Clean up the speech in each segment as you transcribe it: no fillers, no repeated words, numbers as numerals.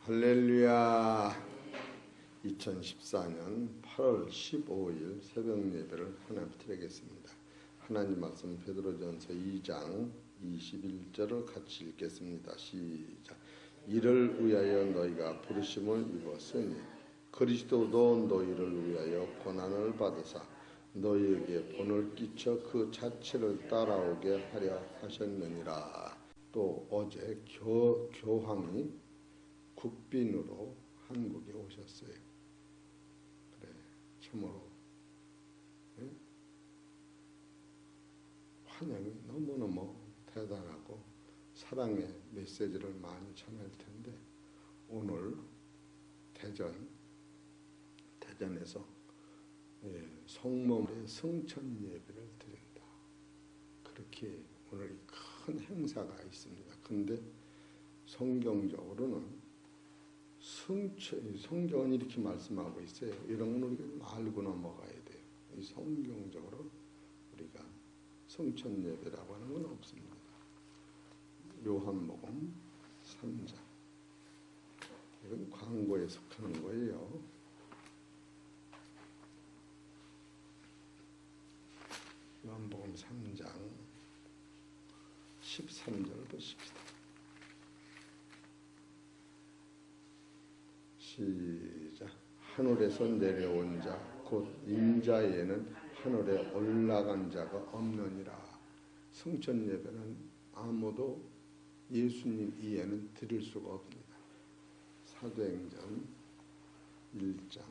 할렐루야. 2014년 8월 15일 새벽 예배를 하나님 드리겠습니다. 하나님 말씀 베드로전서 2장 21절을 같이 읽겠습니다. 시작. 이를 위하여 너희가 부르심을 입었으니 그리스도도 너희를 위하여 고난을 받으사 너희에게 본을 끼쳐 그 자체를 따라오게 하려 하셨느니라. 또 어제 교황이 국빈으로 한국에 오셨어요. 그래, 참으로 환영이 너무너무 대단하고 사랑의 메시지를 많이 전할 텐데, 오늘 대전에서 성모의 성천 예배를 드린다. 그렇게 오늘 큰 행사가 있습니다. 근데 성경적으로는 성경은 이렇게 말씀하고 있어요. 이런 건 우리가 알고 넘어가야 돼요. 이 성경적으로 우리가 성천 예배라고 하는 건 없습니다. 요한복음 3장. 이건 광고에 속하는 거예요. 요한복음 3장 13절 보십시다. 시작. 하늘에서 내려온 자 곧 인자에는 하늘에 올라간 자가 없느니라. 성천 예배는 아무도 예수님 이외에는 드릴 수가 없습니다. 사도행전 1장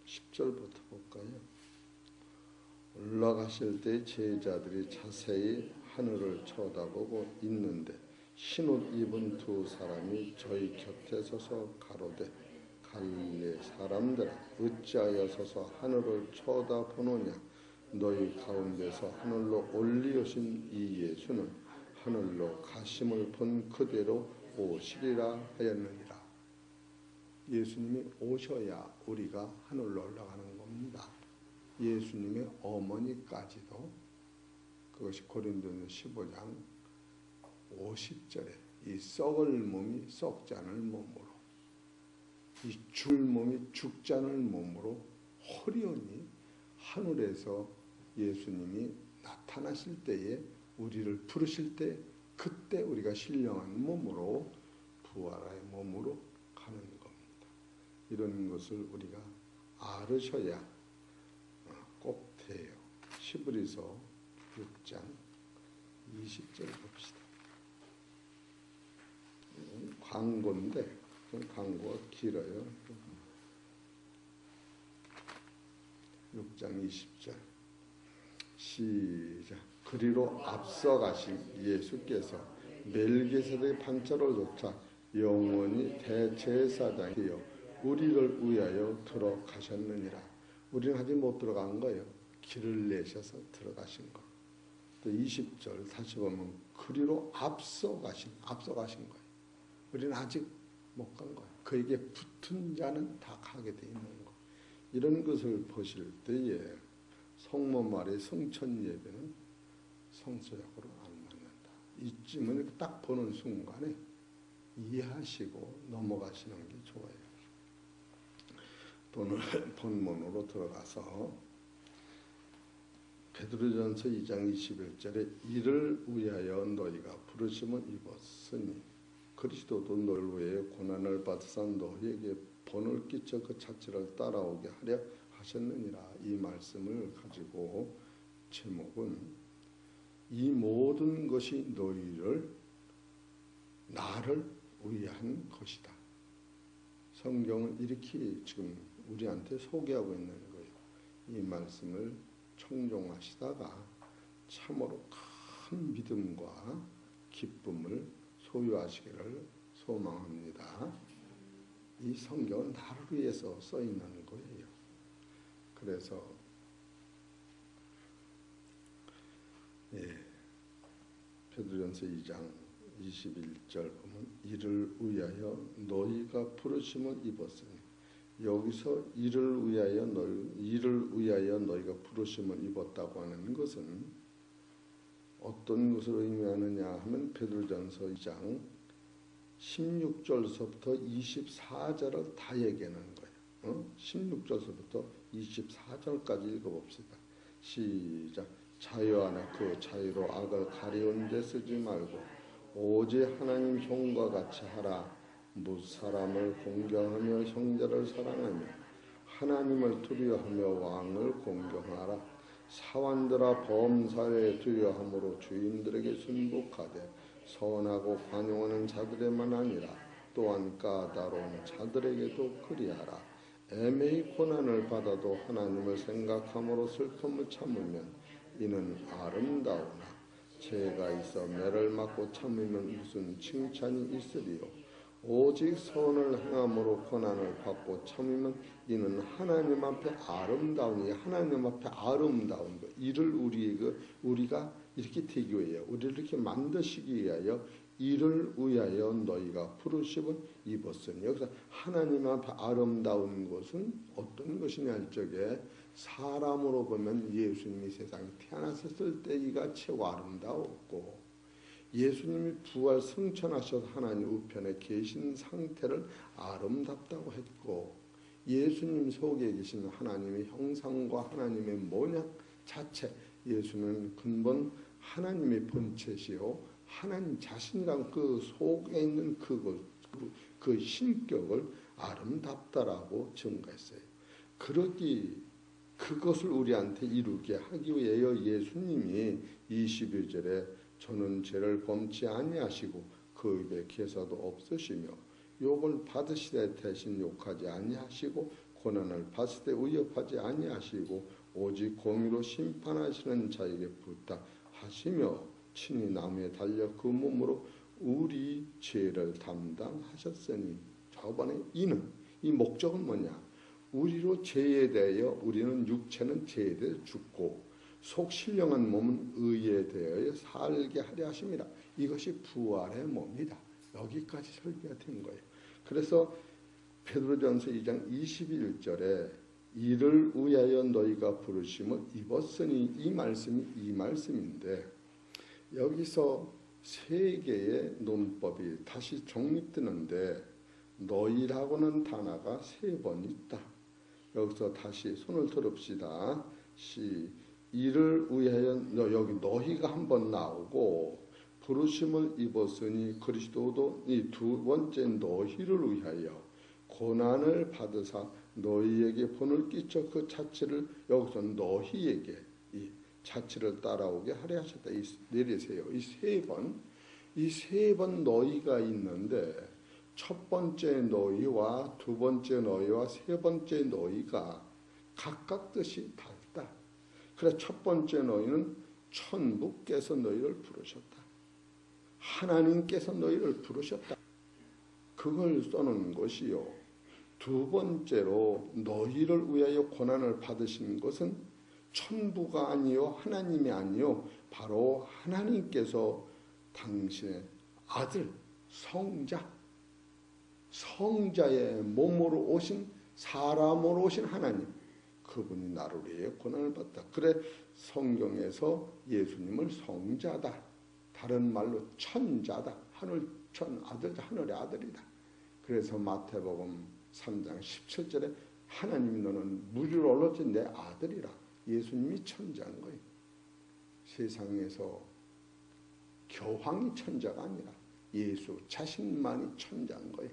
10절부터 볼까요? 올라가실 때 제자들이 자세히 하늘을 쳐다보고 있는데 흰옷 입은 두 사람이 저희 곁에 서서 가로되 갈릴리 사람들아 어찌하여 서서 하늘을 쳐다보느냐. 너희 가운데서 하늘로 올리우신 이 예수는 하늘로 가심을 본 그대로 오시리라 하였느니라. 예수님이 오셔야 우리가 하늘로 올라가는 겁니다. 예수님의 어머니까지도, 그것이 고린도전서 15장 50절에 이 썩을 몸이 썩지 않을 몸으로, 이 죽을 몸이 죽지 않을 몸으로 호련히 하늘에서 예수님이 나타나실 때에 우리를 부르실 때, 그때 우리가 신령한 몸으로, 부활의 몸으로 가는 겁니다. 이런 것을 우리가 알으셔야 꼭 돼요. 히브리서 6장 20절 봅시다. 광고인데 광고가 길어요. 6장 20절 시작. 그리로 앞서가신 예수께서 멜기세덱의 판자를 쫓아 영원히 대제사장이 되어 우리를 위하여 들어가셨느니라. 우리는 아직 못 들어간 거예요. 길을 내셔서 들어가신 거. 또 20절 다시 보면 그리로 앞서가신 거예요. 우리는 아직 못 간 거예요. 그에게 붙은 자는 다 가게 돼 있는 거. 이런 것을 보실 때에 성모 말의 성천 예배는 성서적으로 안 맞는다. 이쯤은 딱 보는 순간에 이해하시고 넘어가시는 게 좋아요. 본문으로 들어가서 베드로전서 2장 21절에 이를 위하여 너희가 부르심을 입었으니 그리스도도 너를 위해 고난을 받으사 너희에게 본을 끼쳐 그 자체를 따라오게 하려 하셨느니라. 이 말씀을 가지고 제목은 이 모든 것이 나를 위한 것이다. 성경은 이렇게 지금 우리한테 소개하고 있는 거예요. 이 말씀을 청종하시다가 참으로 큰 믿음과 기쁨을 소유하시기를 소망합니다. 이 성경은 나를 위해서 써 있는 거예요. 그래서 베드로전서 2장 21절 보면 이를 위하여 너희가 부르심을 입었으니, 여기서 이를 위하여 너희가 부르심을 입었다고 하는 것은 어떤 것을 의미하느냐 하면 베드로전서 2장 16절서부터 24절을 다 얘기하는 거예요. 16절서부터 24절까지 읽어봅시다. 시작. 자유 안에 그 자유로 악을 가리운 데 쓰지 말고 오직 하나님 형과 같이 하라. 무사람을 공경하며 형제를 사랑하며 하나님을 두려워하며 왕을 공경하라. 사환들아 범사에 두려워함으로 주인들에게 순복하되 선하고 관용하는 자들에만 아니라 또한 까다로운 자들에게도 그리하라. 애매히 고난을 받아도 하나님을 생각함으로 슬픔을 참으면 이는 아름다우나 죄가 있어 매를 맞고 참으면 무슨 칭찬이 있으리요. 오직 선을 행함으로 고난을 받고 참으면 이는 하나님 앞에 아름다우니, 하나님 앞에 아름다운 것, 이를 우리가 이렇게 되기 위하여, 우리를 이렇게 만드시기 위하여 이를 위하여 너희가 부르심을 입었으니, 여기서 하나님 앞에 아름다운 것은 어떤 것이냐 할 적에 사람으로 보면 예수님이 세상에 태어나셨을 때가 최고 아름다웠고, 예수님이 부활 승천하셔서 하나님 우편에 계신 상태를 아름답다고 했고, 예수님 속에 계신 하나님의 형상과 하나님의 모양 자체, 예수는 근본 하나님의 본체시요 하나님 자신이란 그 속에 있는 그 신격을 아름답다라고 증거했어요. 그것을 우리한테 이루게 하기 위하여 예수님이 21절에 저는 죄를 범치 아니하시고 그 입에 개사도 없으시며 욕을 받으시되 대신 욕하지 아니하시고 고난을 받으시되 위협하지 아니하시고 오직 공의로 심판하시는 자에게 부탁하시며 친히 나무에 달려 그 몸으로 우리 죄를 담당하셨으니, 저번에 이 목적은 뭐냐? 우리로 죄에 대하여, 우리는 육체는 죄에 대해 죽고 속 신령한 몸은 의에 대하여 살게 하려 하십니다. 이것이 부활의 몸이다. 여기까지 설계가 된 거예요. 그래서 베드로전서 2장 21절에 이를 위하여 너희가 부르심을 입었으니, 이 말씀인데, 여기서 세 개의 논법이 다시 정립되는데 너희라고는 단어가 세 번 있다. 여기서 다시 손을 들읍시다. 이를 위하여 여기 너희가 한 번 나오고, 부르심을 입었으니 그리스도도 이 두 번째 너희를 위하여 고난을 받으사 너희에게 본을 끼쳐 그 자체를 여기서 너희에게 이 자체를 따라오게 하려 하셨다. 내리세요. 이 세 번 너희가 있는데 첫 번째 너희와 두 번째 너희와 세 번째 너희가 각각 뜻이 다르다. 그래, 첫 번째 너희는 천부께서 너희를 부르셨다. 하나님께서 너희를 부르셨다. 그걸 써놓은 것이요. 두 번째로 너희를 위하여 고난을 받으신 것은 천부가 아니요 하나님이 아니요 바로 하나님께서 당신의 아들 성자의 몸으로 오신, 사람으로 오신 하나님, 그분이 나를 위해 고난을 받다. 그래, 성경에서 예수님을 성자다, 다른 말로 천자다, 하늘의 아들이다. 그래서 마태복음 3장 17절에 하나님이 너는 무리를 올라진 내 아들이라. 예수님이 천자인 거예요. 세상에서 교황이 천자가 아니라 예수 자신만이 천자인 거예요.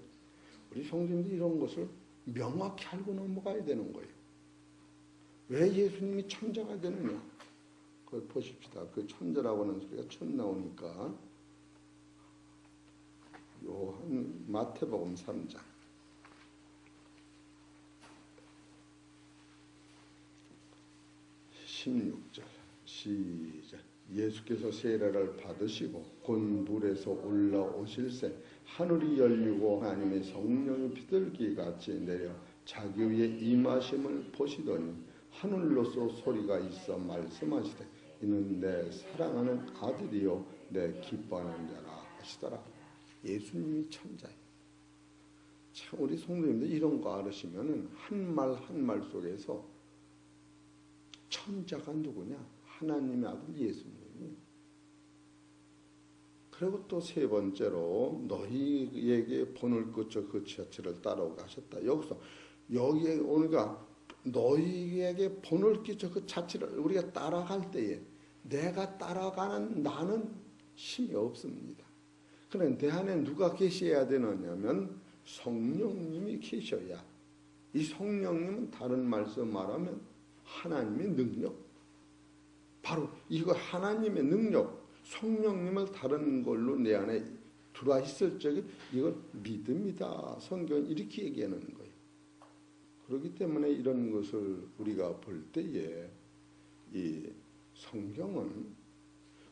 우리 성도님들이 이런 것을 명확히 알고 넘어가야 되는 거예요. 왜 예수님이 천자가 되느냐? 그걸 보십시다. 그 천자라고 하는 소리가 천 나오니까 마태복음 3장 16절 시작. 예수께서 세례를 받으시고 곧 물에서 올라오실새 하늘이 열리고 하나님의 성령이 비둘기같이 내려 자기 위에 임하심을 보시더니 하늘로서 소리가 있어 말씀하시되 이는 내 사랑하는 아들이요 내 기뻐하는 자라 하시더라. 예수님이 천자예요. 참 우리 성도님들 이런 거 알으시면은 한 말 한 말 속에서 천자가 누구냐? 하나님의 아들 예수님이. 그리고 또 세 번째로 너희에게 본을 그쳐 그 지하철을 따라오게 하셨다. 여기에 오니까 너희에게 본을 끼쳐 그 자체를 우리가 따라갈 때에 내가 따라가는 나는 힘이 없습니다. 그런데 내 안에 누가 계셔야 되느냐면 성령님이 계셔야. 이 성령님은 다른 말씀 말하면 하나님의 능력. 바로 이거 하나님의 능력, 성령님을 다른 걸로 내 안에 들어와 있을 적에 이건 믿음이다. 성경은 이렇게 얘기하는 거예요. 그렇기 때문에 이런 것을 우리가 볼 때에 이 성경은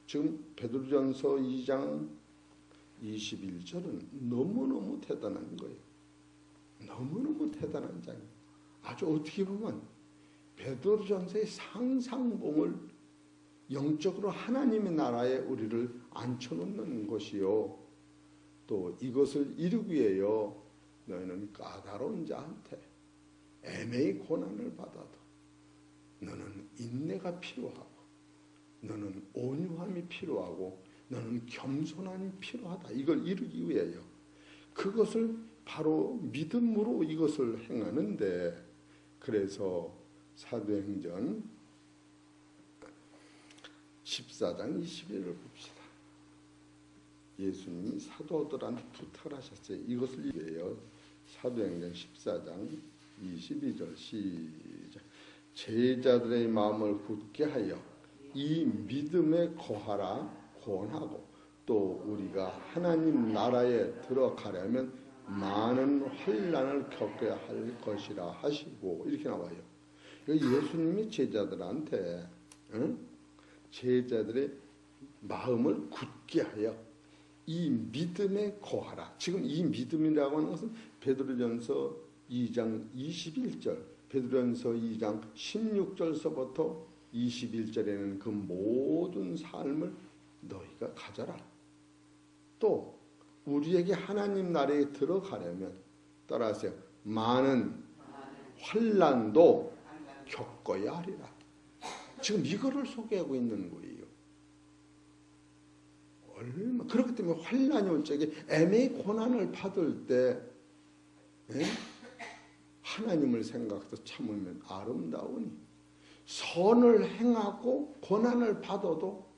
지금 베드로전서 2장 21절은 너무너무 대단한 거예요. 너무너무 대단한 장이에요. 아주 어떻게 보면 베드로전서의 상상봉을 영적으로 하나님의 나라에 우리를 앉혀놓는 것이요. 또 이것을 이루기 위하여 너희는 까다로운 자한테 애매히 고난을 받아도 너는 인내가 필요하고 너는 온유함이 필요하고 너는 겸손함이 필요하다. 이걸 이루기 위하여 그것을 바로 믿음으로 이것을 행하는데, 그래서 사도행전 14장 21절을 봅시다. 예수님이 사도들한테 부탁을 하셨어요. 이것을 위하여 사도행전 14장 22절 시작. 제자들의 마음을 굳게 하여 이 믿음에 거하라 권하고, 또 우리가 하나님 나라에 들어가려면 많은 환난을 겪어야 할 것이라 하시고, 이렇게 나와요. 예수님이 제자들한테 제자들의 마음을 굳게 하여 이 믿음에 거하라. 지금 이 믿음이라고 하는 것은 베드로전서 2장 21절, 베드로전서 2장 16절서부터 21절에는 그 모든 삶을 너희가 가져라. 또 우리에게 하나님 나라에 들어가려면 따라하세요. 많은 환난도 겪어야 하리라. 지금 이거를 소개하고 있는 거예요. 얼마 그렇기 때문에 환난이 올 적에 애매히 고난을 받을 때 하나님을 생각해서 참으면 아름다우니, 선을 행하고 고난을 받아도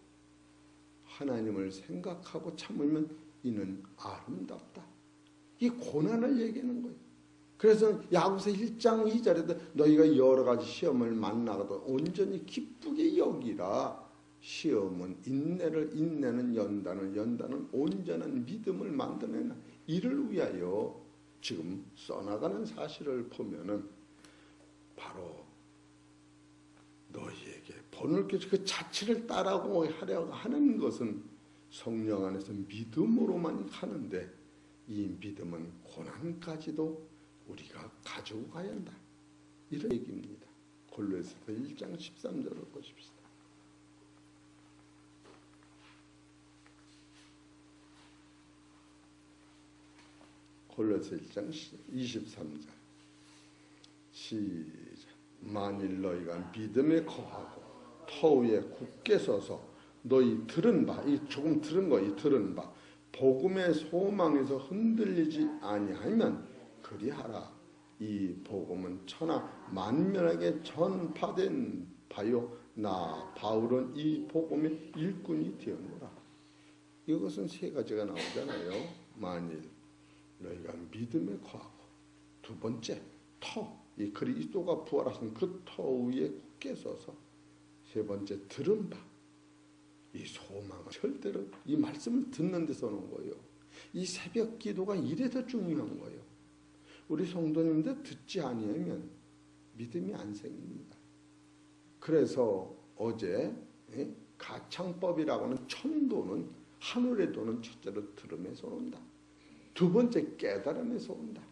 하나님을 생각하고 참으면 이는 아름답다. 이 고난을 얘기하는 거예요. 그래서 야고보서 1장 2절에도 너희가 여러 가지 시험을 만나도 온전히 기쁘게 여기라. 시험은 인내를, 인내는 연단을, 연단은 온전한 믿음을 만드는 이를 위하여 지금 써나가는 사실을 보면은 바로 너희에게 본을 껴서 그 자체를 따라고 하려고 하는 것은 성령 안에서 믿음으로만 가는데, 이 믿음은 고난까지도 우리가 가지고 가야 한다. 이런 얘기입니다. 골로새서 1장 13절을 보십시다. 골로새 1장 23절 시작. 만일 너희가 믿음에 거하고 터 위에 굳게 서서 너희 들은 바, 이 조금 들은 거, 이 들은 바 복음의 소망에서 흔들리지 아니하면 그리하라. 이 복음은 천하 만민에게 전파된 바요, 나 바울은 이 복음의 일꾼이 되었노라. 이것은 세 가지가 나오잖아요. 만일 너희가 믿음에 거하고, 두 번째 터, 이 그리스도가 부활하신 그 터 위에 굳게 서서, 세 번째 들은 바, 이 소망은 절대로 이 말씀을 듣는 데서 오는 거예요. 이 새벽 기도가 이래서 중요한 거예요. 우리 성도님들 듣지 아니하면 믿음이 안 생깁니다. 그래서 어제 가창법이라고 하는 천도는, 하늘의 도는 첫째로 들음에서 온다. 두 번째 깨달음에서 온다.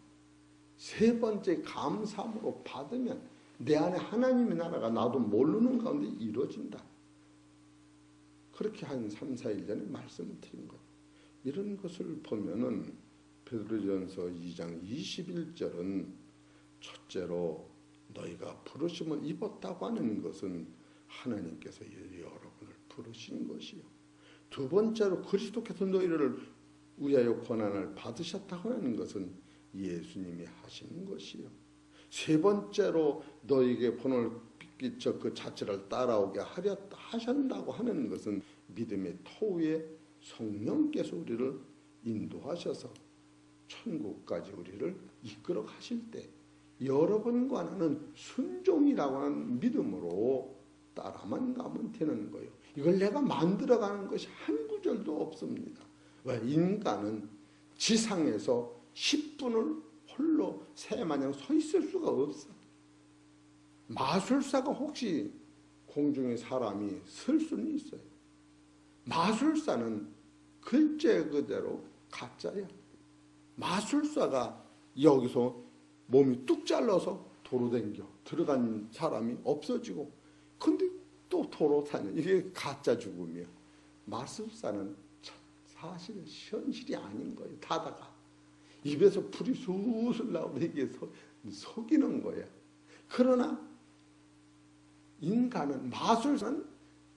세 번째 감사함으로 받으면 내 안에 하나님의 나라가 나도 모르는 가운데 이루어진다. 그렇게 한 3, 4일 전에 말씀을 드린 거예요. 이런 것을 보면은 베드로전서 2장 21절은 첫째로 너희가 부르심을 입었다고 하는 것은 하나님께서 여러분을 부르신 것이요. 두 번째로 그리스도께서 너희를 위하여 고난을 받으셨다고 하는 것은 예수님이 하시는 것이요. 세 번째로 너희에게 본을 끼쳐 그 자체를 따라오게 하신다고 하는 것은 믿음의 토위에 성령께서 우리를 인도하셔서 천국까지 우리를 이끌어 가실 때 여러분과 나는 순종이라고 하는 믿음으로 따라만 가면 되는 거예요. 이걸 내가 만들어가는 것이 한 구절도 없습니다. 왜? 인간은 지상에서 10분을 홀로 새마냥 서 있을 수가 없어. 마술사가 혹시 공중에 사람이 설 수는 있어요. 마술사는 글자 그대로 가짜야. 마술사가 여기서 몸이 뚝 잘라서 도로 댕겨 들어간 사람이 없어지고, 근데 또 도로 다녀. 이게 가짜 죽음이야. 마술사는 사실 현실이 아닌 거예요. 타다가 입에서 불이 술술 나오고 이게 속이는 거야. 그러나 인간은, 마술사는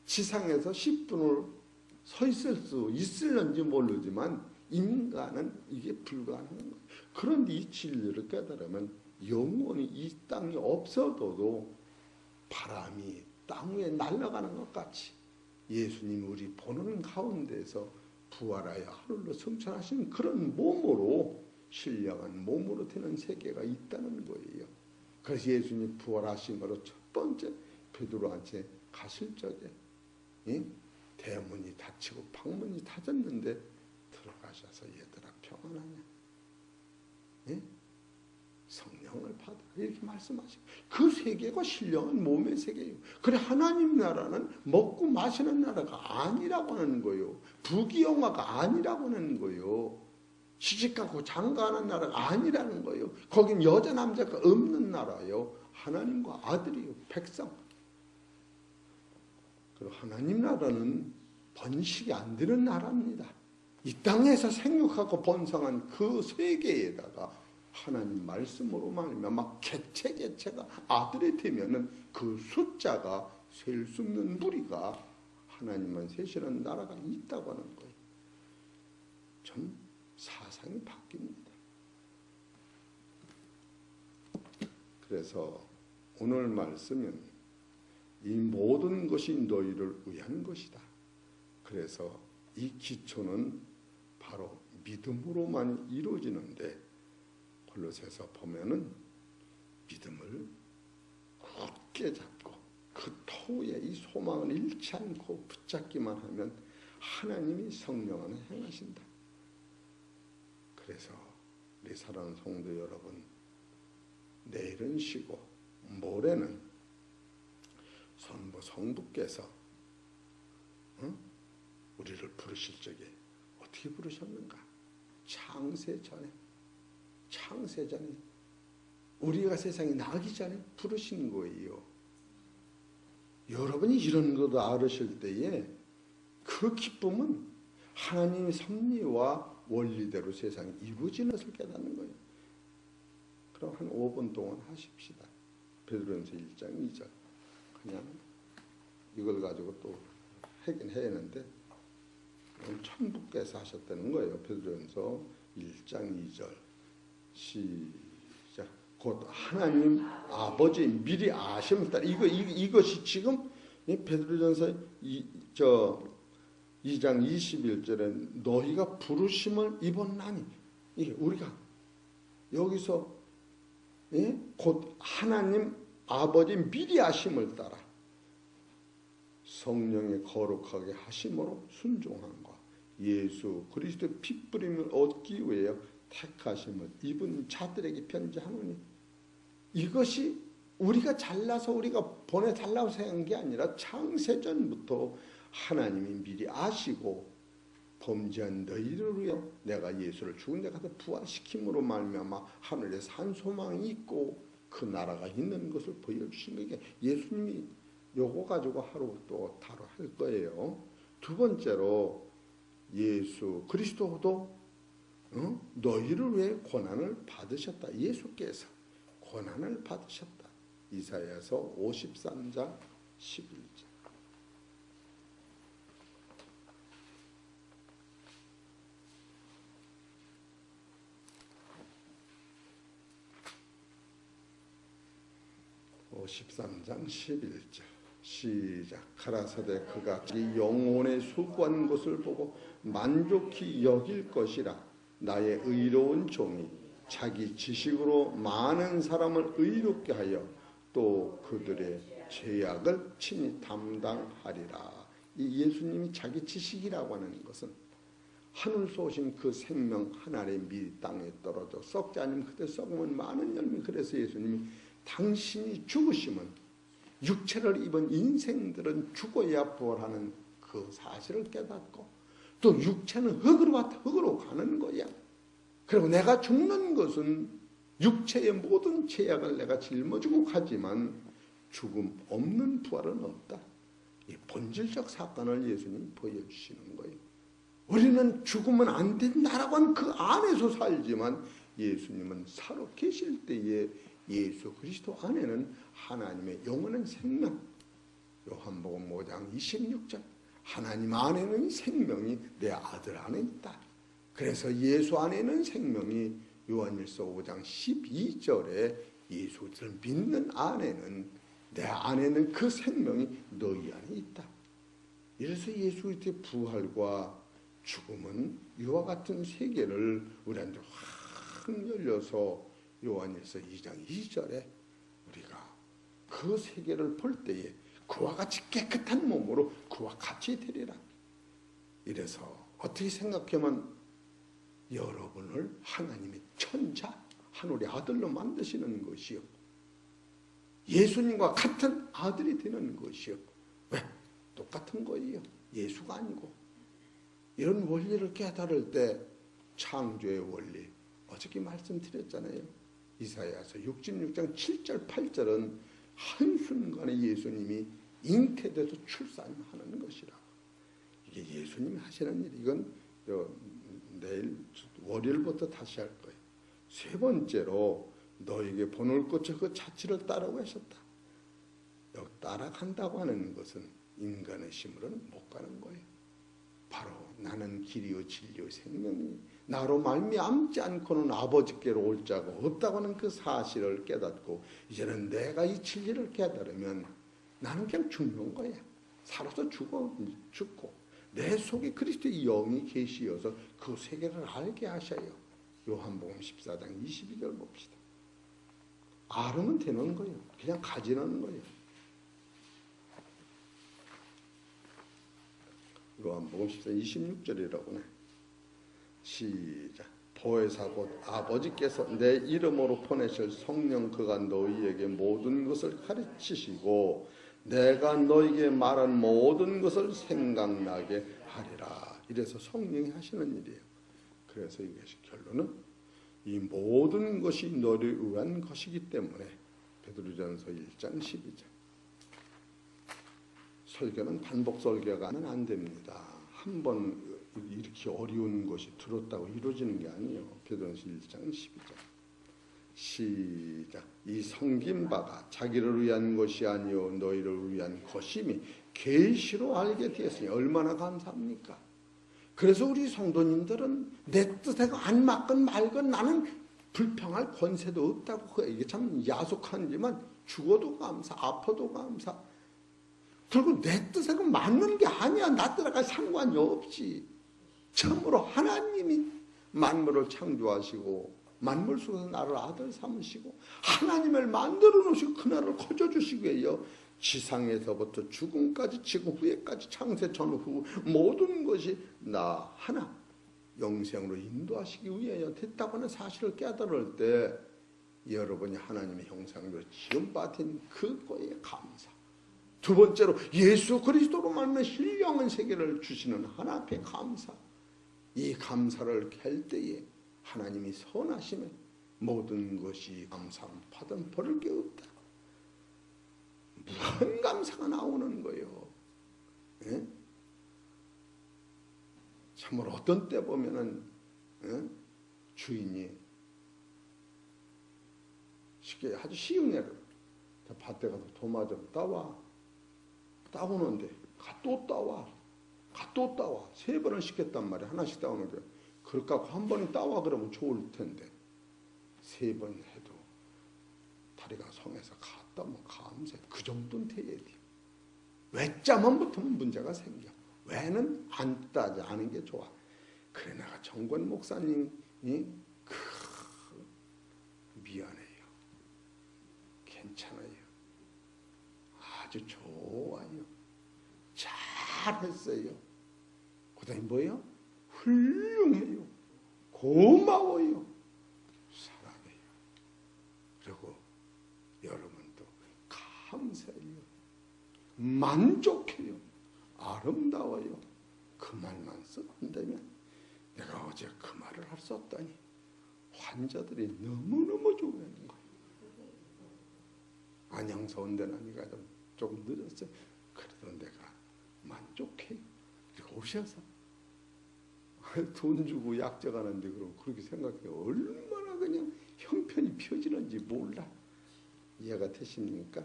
지상에서 10분을 서 있을 수 있을는지 모르지만 인간은 이게 불가능한 거예요. 그런데 이 진리를 깨달으면 영원히 이 땅이 없어도 바람이 땅 위에 날아가는 것 같이 예수님이 우리 보는 가운데서 부활하여 하늘로 승천하신 그런 몸으로, 신령한 몸으로 되는 세계가 있다는 거예요. 그래서 예수님이 부활하신 거로 첫 번째 베드로한테 가실 적에 대문이 닫히고 방문이 닫았는데 들어가셔서 얘들아 평안하냐? 성령을 받아 이렇게 말씀하시고, 그 세계가 신령한 몸의 세계예요. 그래 하나님 나라는 먹고 마시는 나라가 아니라고 하는 거예요. 부귀영화가 아니라고 하는 거예요. 시집가고 장가하는 나라가 아니라는 거예요. 거긴 여자 남자가 없는 나라예요. 하나님과 아들이요, 백성. 그리고 하나님 나라는 번식이 안 되는 나라입니다. 이 땅에서 생육하고 번성한 그 세계에다가 하나님 말씀으로 말미암아 개체가 아들이 되면은 그 숫자가 셀 수 없는 무리가 하나님만 세시는 나라가 있다고 하는 거예요. 좀 사상이 바뀝니다. 그래서 오늘 말씀은 이 모든 것이 너희를 위한 것이다. 그래서 이 기초는 바로 믿음으로만 이루어지는데, 골로새서 보면은 믿음을 굳게 잡고 그 토에 이 소망을 잃지 않고 붙잡기만 하면 하나님이 성령 안에 행하신다. 그래서 우리 사랑하는 성도 여러분, 내일은 쉬고 모레는 성부께서 우리를 부르실 적에 어떻게 부르셨는가? 창세 전에 우리가 세상에 나기 전에 부르신 거예요. 여러분이 이런 것도 알으실 때에 그 기쁨은 하나님의 섭리와 원리대로 세상이 이루어지는 것을 깨닫는 거예요. 그럼 한 5분 동안 하십시다. 베드로전서 1장 2절. 그냥 이걸 가지고 또 하긴 해야 하는데 천부께서 하셨다는 거예요. 베드로전서 1장 2절. 시작. 곧 하나님 아버지 미리 아심을 따라 이것이 지금 베드로전서 2장 21절에 너희가 부르심을 입었나니, 이게 우리가 여기서 곧 하나님 아버지 미리 아심을 따라 성령의 거룩하게 하심으로 순종함과 예수 그리스도의 핏부림을 얻기 위해 택하심을 입은 자들에게 편지하노니, 이것이 우리가 잘나서 우리가 보내달라고 생각한 게 아니라 창세전부터 하나님이 미리 아시고 범죄한 너희를 위해 내가 예수를 죽은 데 가서 부활시킴으로 말미암아 하늘에 산 소망이 있고 그 나라가 있는 것을 보여주신 거예요. 예수님이 요거 가지고 하루 또 다뤄 할 거예요. 두 번째로 예수 그리스도도 너희를 위해 고난을 받으셨다. 예수께서 고난을 받으셨다. 이사야서 53장 11절. (53장 11절) 시작. 가라사대 그가 이 영혼의 수고한 것을 보고 만족히 여길 것이라. 나의 의로운 종이 자기 지식으로 많은 사람을 의롭게 하여 또 그들의 죄악을 친히 담당하리라. 이 예수님이 자기 지식이라고 하는 것은 하늘에서 오신 그 생명 하나의 밀 땅에 떨어져 썩지 않으면 그때 썩으면 많은 열매. 그래서 예수님이 당신이 죽으시면 육체를 입은 인생들은 죽어야 부활하는 그 사실을 깨닫고 또 육체는 흙으로 왔다 흙으로 가는 거야. 그리고 내가 죽는 것은 육체의 모든 죄악을 내가 짊어지고 가지만 죽음 없는 부활은 없다. 이 본질적 사건을 예수님이 보여주시는 거예요. 우리는 죽으면 안 된다라고 하는 그 안에서 살지만 예수님은 살아 계실 때에 예수 그리스도 안에는 하나님의 영원한 생명, 요한복음 5장 26절, 하나님 안에는 생명이 내 아들 안에 있다. 그래서 예수 안에는 생명이 요한일서 5장 12절에 예수를 믿는 안에는 내 안에는 그 생명이 너희 안에 있다. 이래서 예수 그리스도의 부활과 죽음은 이와 같은 세계를 우리한테 확 열려서 요한일서 2장 2절에 우리가 그 세계를 볼 때에 그와 같이 깨끗한 몸으로 그와 같이 되리라. 이래서 어떻게 생각하면 여러분을 하나님의 천자 하늘의 아들로 만드시는 것이요, 예수님과 같은 아들이 되는 것이요. 왜? 똑같은 거예요. 예수가 아니고. 이런 원리를 깨달을 때 창조의 원리 어저께 말씀드렸잖아요. 이사야서 66장 7절 8절은 한순간에 예수님이 잉태돼서 출산하는 것이라. 이게 예수님이 하시는 일. 이건 내일 월요일부터 다시 할 거예요. 세 번째로 너에게 본을 꽂혀 그 자취를 따라고 하셨다. 여기 따라간다고 하는 것은 인간의 힘으로는 못 가는 거예요. 바로 나는 길이요 진리요 생명이니 나로 말미암지 않고는 아버지께로 올 자가 없다고 하는 그 사실을 깨닫고 이제는 내가 이 진리를 깨달으면 나는 그냥 죽는 거야. 살아서 죽고 내 속에 그리스도의 영이 계시어서 그 세계를 알게 하셔요. 요한복음 14장 22절 봅시다. 알으면 되는 거예요. 그냥 가지는 거예요. 요한복음 14장 26절이라고네. 시작. 보혜사 곧 아버지께서 내 이름으로 보내실 성령 그가 너희에게 모든 것을 가르치시고 내가 너희에게 말한 모든 것을 생각나게 하리라. 이래서 성령이 하시는 일이에요. 그래서 이것이 결론은 이 모든 것이 너를 위한 것이기 때문에 베드로전서 1장 12절. 설교는 반복 설교가 안 됩니다. 한번 이렇게 어려운 것이 들었다고 이루어지는 게 아니에요. 베드로전서 1장 12절. 시작. 이 섬긴 바가 자기를 위한 것이 아니요 너희를 위한 것임이 계시로 알게 되었으니 얼마나 감사합니까? 그래서 우리 성도님들은 내 뜻에 안 맞건 말건 나는 불평할 권세도 없다고. 이게 참 야속한지만 죽어도 감사, 아파도 감사. 그리고 내 뜻에 맞는 게 아니야. 나 뜻과 상관이 없지. 참으로 하나님이 만물을 창조하시고 만물 속에서 나를 아들 삼으시고 하나님을 만들어 놓으시고 그 나라를 거저주시기 위하여 지상에서부터 죽음까지 지금 후에까지 창세 전후 모든 것이 나 하나 영생으로 인도하시기 위하여 됐다고 하는 사실을 깨달을 때 여러분이 하나님의 형상으로 지음받은 그거에 감사. 두 번째로 예수 그리스도로 말미암아 신령한 세계를 주시는 하나님 앞에 감사. 이 감사를 할 때에 하나님이 선하심에 모든 것이 감사함 받은 버릴 게 없다. 무한 감사가 나오는 거예요. 예? 참으로 어떤 때 보면은 주인이 쉽게 아주 쉬운 예로 밭에 가서 도마 좀 따와. 따오는데 또 따와. 또 따와. 3번을 시켰단 말이야. 하나씩 따오는데 그럴 갖고 한 번에 따와 그러면 좋을 텐데 3번 해도 다리가 성에서 갔다 오면 감사해. 그 정도는 돼야 돼. 왜자만 붙으면 문제가 생겨. 왜는 안 따지 않은 게 좋아. 그래 내가 정권 목사님이 미안해요. 괜찮아요. 아주 좋아요. 잘했어요. 그 다음에 뭐예요? 훌륭해요. 고마워요. 사랑해요. 그리고 여러분도 감사해요. 만족해요. 아름다워요. 그 말만 써본다면 내가 어제 그 말을 할 수 없다니 환자들이 너무너무 좋아하는 거예요. 안양서 온 데는 네가 조금 늦었어요. 그래도 내가 만족해요. 그리고 오셔서 돈 주고 약져가는데 그럼 그렇게 생각해요. 얼마나 그냥 형편이 펴지는지 몰라. 이해가 되십니까?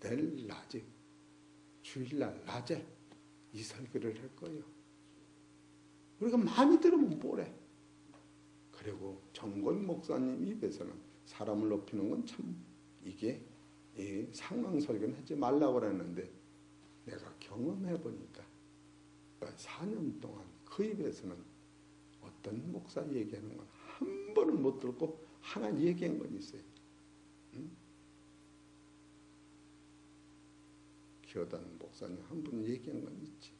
내일 낮에 주일날 낮에 이 설교를 할 거예요. 우리가 많이 들으면 뭐래. 그리고 정권 목사님 입에서는 사람을 높이는 건 참 이게 상황 설교는 하지 말라고 그랬는데 내가 경험해 보니까 4년 동안 그 입에서는 어떤 목사 얘기하는 건 한 번은 못 듣고 하나 얘기한 건 있어요. 기어다는 목사님 한 분 얘기한 건 있지.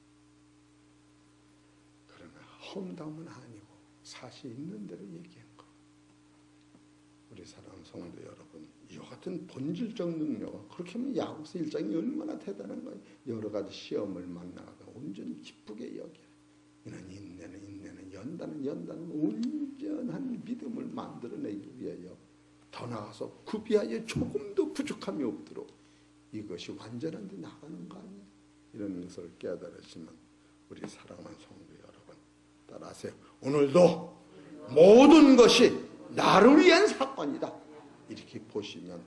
그러나 험담은 아니고 사실 있는 대로 얘기한 거. 우리 사랑하는 성도 여러분, 이와 같은 본질적 능력, 그렇게 하면 야고보서 1장이 얼마나 대단한 거예요. 여러 가지 시험을 만나가 온전히 기쁘게 여겨. 이는 인내는 연단은 온전한 믿음을 만들어내기 위하여 더 나아가서 구비하여 조금도 부족함이 없도록 이것이 완전한 데 나가는 거 아니에요. 이런 것을 깨달으시면 우리 사랑하는 성도 여러분 따라하세요. 오늘도 모든 것이 나를 위한 사건이다. 이렇게 보시면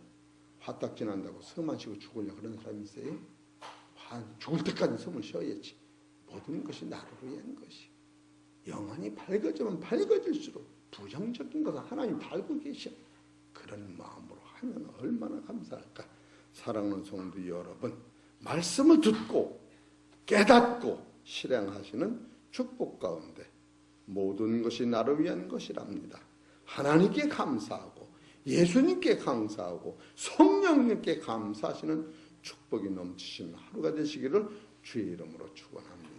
화딱 지난다고 숨 안 쉬고 죽으려고 그런 사람이 있어요? 죽을 때까지 숨을 쉬어야지. 모든 것이 나를 위한 것이. 영혼이 밝아지면 밝아질수록 부정적인 것은 하나님 달고 계셔. 그런 마음으로 하면 얼마나 감사할까. 사랑하는 성도 여러분, 말씀을 듣고 깨닫고 실행하시는 축복 가운데 모든 것이 나를 위한 것이랍니다. 하나님께 감사하고 예수님께 감사하고 성령님께 감사하시는 축복이 넘치시는 하루가 되시기를 주의 이름으로 축원합니다.